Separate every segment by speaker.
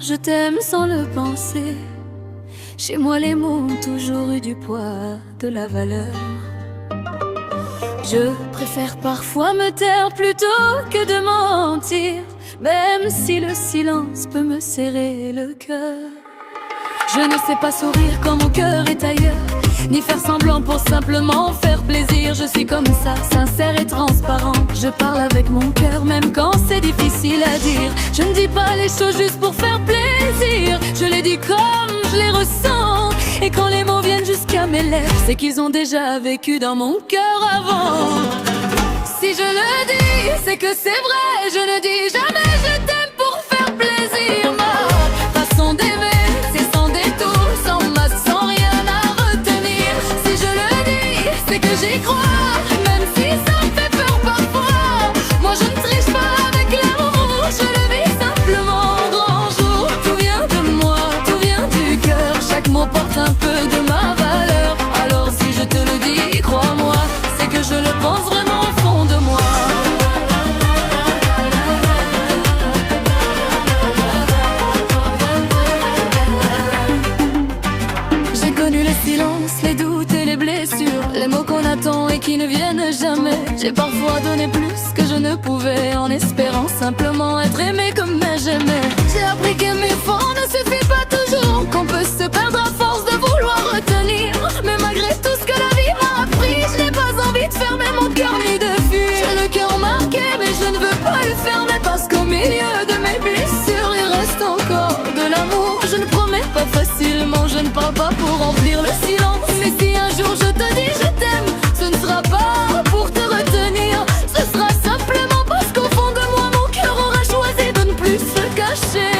Speaker 1: je t'aime sans le penser. Chez moi les mots ont toujours eu du poids, de la valeur. Je préfère parfois me taire plutôt que de mentir, même si le silence peut me serrer le cœur. Je ne sais pas sourire quand mon cœur est ailleurs, ni faire semblant pour simplement faire plaisir. Je suis comme ça, sincère et transparent. Je parle avec mon cœur même quand c'est difficile à dire. Je ne dis pas les choses juste pour faire plaisir, je les dis comme je les ressens. Et quand les mots viennent jusqu'à mes lèvres, c'est qu'ils ont déjà vécu dans mon cœur avant. Si je le dis, c'est que c'est vrai. Je ne dis jamais je t'aime pour faire plaisir. Ma façon d'aimer, c'est sans détour, sans masque, sans rien à retenir. Si je le dis, c'est que j'y crois, même si ça me fait peur parfois. Moi je ne triche pas avec l'amour, je le vis simplement au grand jour. Tout vient de moi, tout vient du cœur, chaque mot porte un peu de ma valeur. Alors si je te le dis, crois-moi, c'est que je le pense vraiment au fond de moi. J'ai connu le silence, les doutes et les blessures, les mots qu'on attend et qui ne viennent jamais. J'ai parfois donné plus que je ne pouvais, en espérant simplement être aimé comme j'aimais. J'ai appris qu'aimer fort ne suffit pas toujours, qu'on peut se perdre à force de vouloir retenir. Mais malgré tout ce que la vie m'a appris, je n'ai pas envie de fermer mon cœur ni de fuir. J'ai le cœur marqué mais je ne veux pas le fermer, parce qu'au milieu de mes blessures il reste encore de l'amour. Je ne promets pas facilement, je ne parle pas pour remplir le silence. Mais si un jour je te dis je t'aime, ce ne sera pas pour te retenir, ce sera simplement parce qu'au fond de moi mon cœur aura choisi de ne plus se cacher.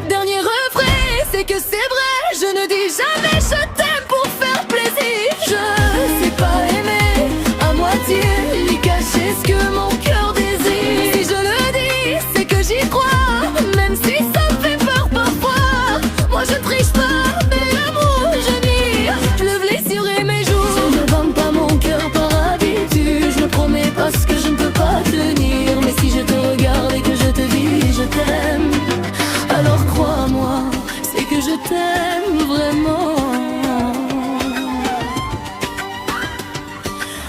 Speaker 1: Dernier refrain, c'est que c'est vrai, je ne dis jamais je t'aime pour faire plaisir. Je sais pas aimer à moitié, ni cacher ce que mon cœur désire. Si je le dis, c'est que j'y crois, même si ça me fait peur parfois. Moi je triche pas, mais l'amour je nie, je le blesserai mes jours. Je ne bande pas mon cœur par habitude, je ne promets pas ce que je ne peux pas tenir. Mais si je te regarde et que je te dis je t'aime, alors crois-moi, c'est que je t'aime vraiment.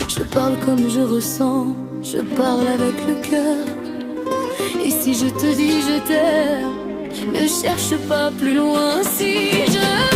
Speaker 1: Je parle comme je ressens, je parle avec le cœur. Et si je te dis je t'aime, ne cherche pas plus loin. Si je